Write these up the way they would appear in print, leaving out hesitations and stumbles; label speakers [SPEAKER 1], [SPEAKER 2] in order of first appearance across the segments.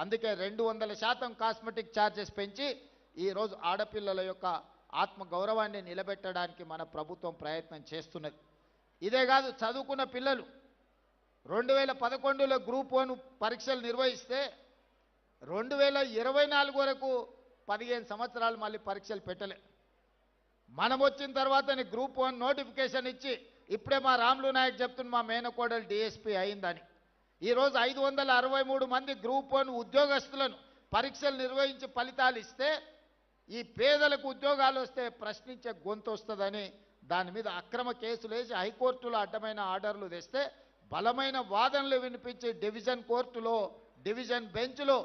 [SPEAKER 1] అందుకే 200% cosmetic charges పెంచి ఈరోజు ఆడపిల్లల యొక్క ఆత్మ గౌరవాన్ని నిలబెట్టడానికి మన ప్రభుత్వం ప్రయత్నం చేస్తున్నది. ఇదే కాదు, చదువుకున్న పిల్లలు 2011లో గ్రూప్ 1 పరీక్షలు నిర్వహిస్తే 2024 వరకు 15 సంవత్సరాలు మళ్ళీ పరీక్షలు పెట్టలే. మనం వచ్చిన తర్వాతనే గ్రూప్ 1 నోటిఫికేషన్ ఇచ్చి ఇప్పుడే మా రాములు నాయక్ చెప్తున్న మా మేనకోడలు డిఎస్పీ అయిందని. ఈరోజు 563 మంది గ్రూప్ 1 ఉద్యోగస్తులను పరీక్షలు నిర్వహించి ఫలితాలు ఇస్తే ఈ పేదలకు ఉద్యోగాలు వస్తే ప్రశ్నించే గొంతు వస్తుందని దాని మీద అక్రమ కేసులు వేసి హైకోర్టులో అడ్డమైన ఆర్డర్లు తెస్తే బలమైన వాదనలు వినిపించి డివిజన్ కోర్టులో డివిజన్ బెంచ్లో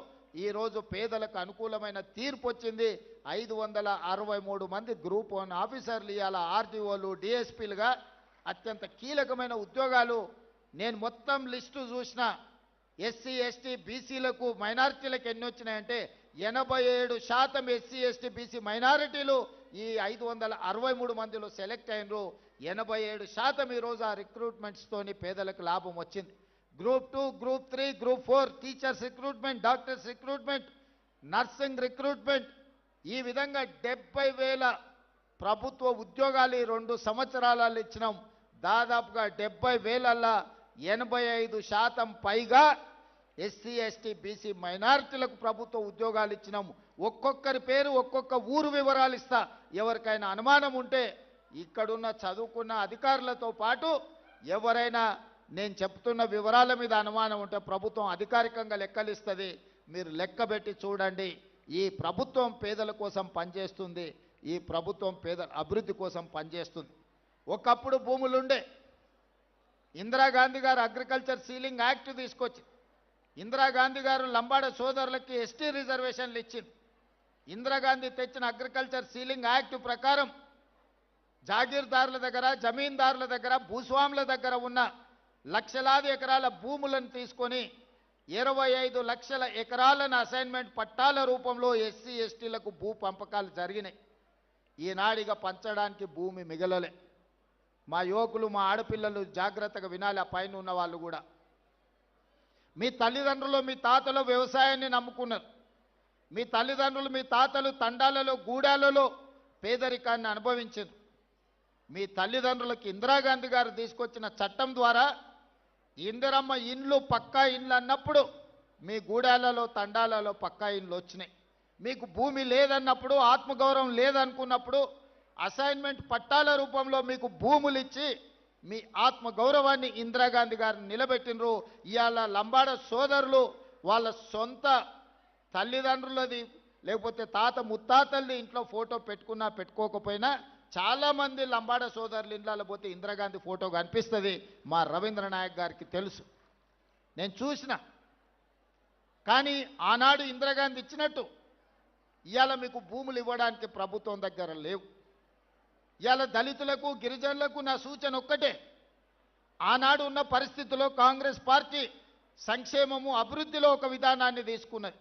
[SPEAKER 1] ఈరోజు పేదలకు అనుకూలమైన తీర్పు వచ్చింది. 563 మంది గ్రూప్ 1 ఆఫీసర్లు ఇవాళ ఆర్డీఓలు డిఎస్పీలుగా అత్యంత కీలకమైన ఉద్యోగాలు. నేను మొత్తం లిస్టు చూసిన ఎస్సీ ఎస్టీ బీసీలకు మైనారిటీలకు ఎన్ని వచ్చినాయంటే 87% ఎస్సీ ఎస్టీ బీసీ మైనారిటీలు ఈ 563 మందిలో సెలెక్ట్ అయినరు. 87% ఈరోజు ఆ రిక్రూట్మెంట్స్తోని పేదలకు లాభం వచ్చింది. Group 2, group 3, group 4 teachers recruitment, doctors recruitment, nursing recruitment, ఈ విధంగా 70,000 ప్రభుత్వ ఉద్యోగాలు ఈ 2 సంవత్సరాలలో ఇచ్చినాం. దాదాపుగా 70,000ల్లో 85% పైగా ఎస్సీ ఎస్టీ బీసీ మైనారిటీలకు ప్రభుత్వ ఉద్యోగాలు ఇచ్చినాము. ఒక్కొక్కరి పేరు ఒక్కొక్క ఊరు వివరాలు ఇస్తా. ఎవరికైనా అనుమానం ఉంటే ఇక్కడున్న చదువుకున్న అధికారులతో పాటు ఎవరైనా నేను చెప్తున్న వివరాల మీద అనుమానం ఉంటే ప్రభుత్వం అధికారికంగా లెక్కలిస్తుంది. మీరు లెక్కబెట్టి చూడండి. ఈ ప్రభుత్వం పేదల కోసం పనిచేస్తుంది. ఈ ప్రభుత్వం పేదల అభివృద్ధి కోసం పనిచేస్తుంది. ఒకప్పుడు భూములుండే. ఇందిరాగాంధీ గారు అగ్రికల్చర్ సీలింగ్ యాక్ట్ తీసుకొచ్చి ఇందిరాగాంధీ గారు లంబాడ సోదరులకి ఎస్టీ రిజర్వేషన్లు ఇచ్చింది. ఇందిరాగాంధీ తెచ్చిన అగ్రికల్చర్ సీలింగ్ యాక్ట్ ప్రకారం జాగీర్దారుల దగ్గర, జమీందారుల దగ్గర, భూస్వాముల దగ్గర ఉన్న లక్షలాది ఎకరాల భూములను తీసుకొని 25 లక్షల ఎకరాలను అసైన్మెంట్ పట్టాల రూపంలో ఎస్సీ ఎస్టీలకు భూ పంపకాలు జరిగినాయి. ఈనాడిగా పంచడానికి భూమి మిగలలే. మా యువకులు, మా ఆడపిల్లలు జాగ్రత్తగా వినాలి. ఆ పైన ఉన్న వాళ్ళు కూడా, మీ తల్లిదండ్రులు, మీ తాతలు వ్యవసాయాన్ని నమ్ముకున్నారు. మీ తల్లిదండ్రులు, మీ తాతలు తండాలలో, గూడాలలో పేదరికాన్ని అనుభవించారు. మీ తల్లిదండ్రులకు ఇందిరాగాంధీ గారు తీసుకొచ్చిన చట్టం ద్వారా ఇందిరమ్మ ఇండ్లు, పక్కా ఇండ్లు అన్నప్పుడు మీ గూడాలలో, తండాలలో పక్కా ఇండ్లు వచ్చినాయి. మీకు భూమి లేదన్నప్పుడు, ఆత్మగౌరవం లేదనుకున్నప్పుడు అసైన్మెంట్ పట్టాల రూపంలో మీకు భూములు ఇచ్చి మీ ఆత్మగౌరవాన్ని ఇందిరాగాంధీ గారిని నిలబెట్టినరు. ఇవాళ లంబాడ సోదరులు వాళ్ళ సొంత తల్లిదండ్రులది లేకపోతే తాత ముత్తాతల్ని ఇంట్లో ఫోటో పెట్టుకున్నా పెట్టుకోకపోయినా చాలామంది లంబాడ సోదరులు ఇండ్లలో పోతే ఇందిరాగాంధీ ఫోటో కనిపిస్తుంది. మా రవీంద్ర నాయక్ గారికి తెలుసు, నేను చూసిన. కానీ ఆనాడు ఇందిరాగాంధీ ఇచ్చినట్టు ఇవాళ మీకు భూములు ఇవ్వడానికి ప్రభుత్వం దగ్గర లేవు. ఇవాళ దళితులకు, గిరిజనులకు నా సూచన ఒక్కటే. ఆనాడు ఉన్న పరిస్థితుల్లో కాంగ్రెస్ పార్టీ సంక్షేమము, అభివృద్ధిలో ఒక విధానాన్ని తీసుకున్నది.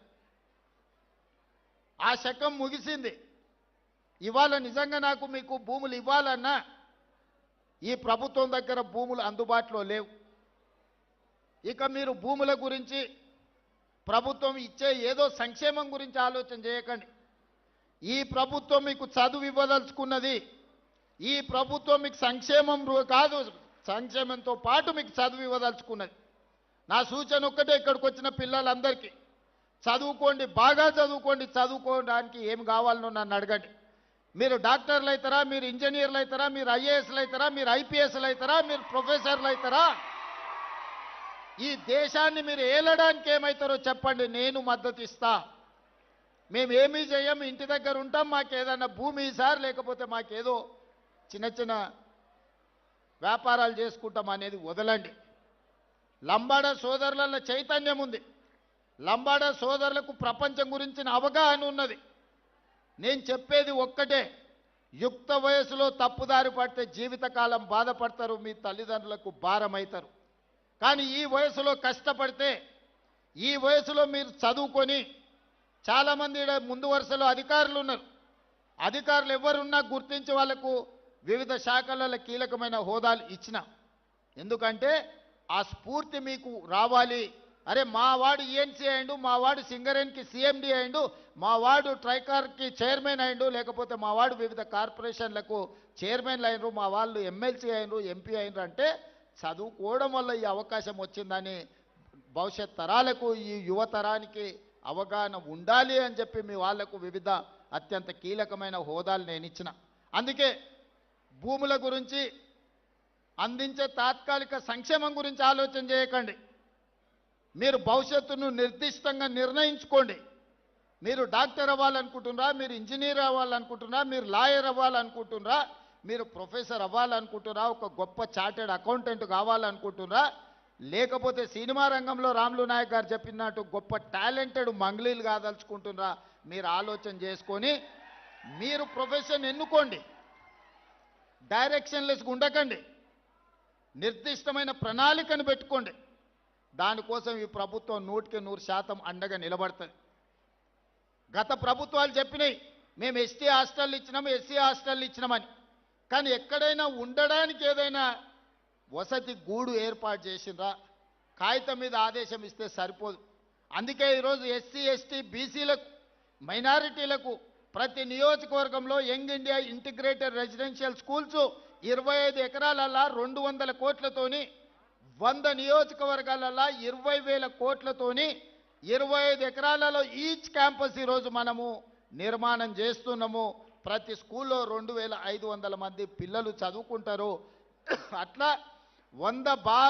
[SPEAKER 1] ఆ శకం ముగిసింది. ఇవాళ నిజంగా నాకు మీకు భూములు ఇవ్వాలన్నా ఈ ప్రభుత్వం దగ్గర భూములు అందుబాటులో లేవు. ఇక మీరు భూముల గురించి, ప్రభుత్వం ఇచ్చే ఏదో సంక్షేమం గురించి ఆలోచన చేయకండి. ఈ ప్రభుత్వం మీకు చదువు ఇవ్వదలుచుకున్నది. ఈ ప్రభుత్వం మీకు సంక్షేమం కాదు, సంక్షేమంతో పాటు మీకు చదువు ఇవ్వదలుచుకున్నది. నా సూచన ఒక్కటే, ఇక్కడికి వచ్చిన పిల్లలందరికీ చదువుకోండి, బాగా చదువుకోండి. చదువుకోవడానికి ఏం కావాలనో నన్ను అడగండి. మీరు డాక్టర్లు అవుతారా, మీరు ఇంజనీర్లు అవుతారా, మీరు ఐఏఎస్లు అవుతారా, మీరు ఐపీఎస్లు అవుతారా, మీరు ప్రొఫెసర్లు అవుతారా? ఈ దేశాన్ని మీరు ఏలడానికి ఏమవుతారో చెప్పండి, నేను మద్దతు ఇస్తా. మేమేమీ చేయం, ఇంటి దగ్గర ఉంటాం, మాకేదన్నా భూమి సార్, లేకపోతే మాకేదో చిన్న చిన్న వ్యాపారాలు చేసుకుంటాం అనేది వదలండి. లంబాడ సోదరుల చైతన్యం ఉంది. లంబాడ సోదరులకు ప్రపంచం గురించిన అవగాహన ఉన్నది. నేను చెప్పేది ఒక్కటే, యుక్త వయసులో తప్పుదారి పడితే జీవితకాలం బాధపడతారు, మీ తల్లిదండ్రులకు భారం అవుతారు. కానీ ఈ వయసులో కష్టపడితే, ఈ వయసులో మీరు చదువుకొని, చాలామంది ముందు వరుసలో అధికారులు ఉన్నారు. అధికారులు ఎవరున్నా గుర్తించి వాళ్లకు వివిధ శాఖలలో కీలకమైన హోదాలు ఇచ్చిన. ఎందుకంటే ఆ స్ఫూర్తి మీకు రావాలి అరే మా వాడు ఈఎన్సీ అయిండు, మా వాడు సింగరేణికి సిఎండి అయిండు, మా వాడు ట్రైకార్కి చైర్మన్ అయిండు, లేకపోతే మా వాడు వివిధ కార్పొరేషన్లకు చైర్మన్లు అయినరు, మా వాళ్ళు ఎమ్మెల్సీ అయినరు, ఎంపీ అయినరు అంటే చదువుకోవడం వల్ల ఈ అవకాశం వచ్చిందని భవిష్యత్ తరాలకు ఈ యువతరానికి అవగాహన ఉండాలి అని చెప్పి మీ వాళ్లకు వివిధ అత్యంత కీలకమైన హోదాలు నేను ఇచ్చిన. అందుకే భూముల గురించి అందించే తాత్కాలిక సంక్షేమం గురించి ఆలోచన చేయకండి. మీరు భవిష్యత్తును నిర్దిష్టంగా నిర్ణయించుకోండి. మీరు డాక్టర్ అవ్వాలనుకుంటున్నారా, మీరు ఇంజనీర్ అవ్వాలనుకుంటున్నారా, మీరు లాయర్ అవ్వాలనుకుంటున్నారా, మీరు ప్రొఫెసర్ అవ్వాలనుకుంటున్నారా, ఒక గొప్ప చార్టెడ్ అకౌంటెంట్ కావాలనుకుంటున్నారా, లేకపోతే సినిమా రంగంలో రాములు నాయక్ గారు చెప్పినట్టు గొప్ప టాలెంటెడ్ మంగ్లీలు కాదలుచుకుంటున్నారా, మీరు ఆలోచన చేసుకొని మీరు ప్రొఫెషన్ ఎన్నుకోండి. డైరెక్షన్లెస్గా ఉండకండి. నిర్దిష్టమైన ప్రణాళికను పెట్టుకోండి. దానికోసం ఈ ప్రభుత్వం 100% అండగా నిలబడుతుంది. గత ప్రభుత్వాలు చెప్పినాయి మేము ఎస్టీ హాస్టల్ ఇచ్చినాము, ఎస్సీ హాస్టల్ ఇచ్చినామని. కానీ ఎక్కడైనా ఉండడానికి ఏదైనా వసతి గూడు ఏర్పాటు చేసిండ్రా? కాగితం మీద ఆదేశం ఇస్తే సరిపోదు. అందుకే ఈరోజు ఎస్సీ ఎస్టీ బీసీలకు మైనారిటీలకు ప్రతి నియోజకవర్గంలో young India integrated residential schools 25 ఎకరాలల్లా 200 కోట్లతోని 100 నియోజకవర్గాలల్లా 20,000 కోట్లతోని 25 ఎకరాలలో ఈచ్ క్యాంపస్ ఈరోజు మనము నిర్మాణం చేస్తున్నాము. ప్రతి స్కూల్లో 2,500 మంది పిల్లలు చదువుకుంటారు. అట్లా 100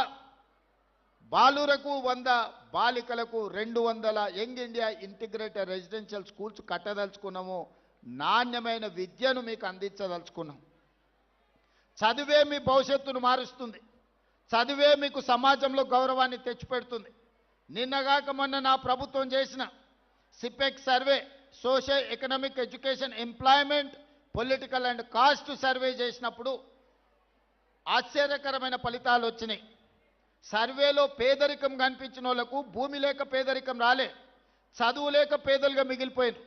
[SPEAKER 1] బాలురకు 100 బాలికలకు 200 Young India integrated residential schools కట్టదలుచుకున్నాము. నాణ్యమైన విద్యను మీకు అందించదలుచుకున్నాం. చదివే మీ భవిష్యత్తును మారుస్తుంది. చదివే మీకు సమాజంలో గౌరవాన్ని తెచ్చిపెడుతుంది. నిన్నగాక మొన్న నా ప్రభుత్వం చేసిన సిపెక్ survey, social economic education employment political and caste survey చేసినప్పుడు ఆశ్చర్యకరమైన ఫలితాలు వచ్చినాయి. సర్వేలో పేదరికం కనిపించిన వాళ్ళకు భూమి లేక పేదరికం రాలే, చదువు లేక పేదలుగా మిగిలిపోయారు.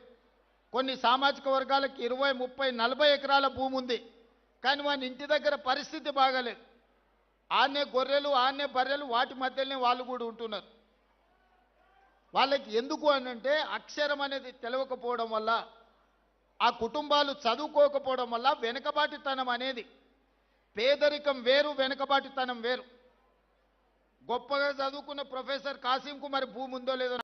[SPEAKER 1] కొన్ని సామాజిక వర్గాలకు 20, 30, 40 ఎకరాల భూమి ఉంది, కానీ వాని ఇంటి దగ్గర పరిస్థితి బాగాలేదు. ఆనే గొర్రెలు, ఆనే బర్రెలు, వాటి మధ్యలోనే వాళ్ళు కూడా ఉంటున్నారు. వాళ్ళకి ఎందుకు అనంటే అక్షరం అనేది తెలవకపోవడం వల్ల, ఆ కుటుంబాలు చదువుకోకపోవడం వల్ల వెనుకబాటుతనం అనేది, పేదరికం వేరు, వెనుకబాటుతనం వేరు. గొప్పగా చదువుకున్న ప్రొఫెసర్ కాసింకు మరి భూమి ఉందో లేదో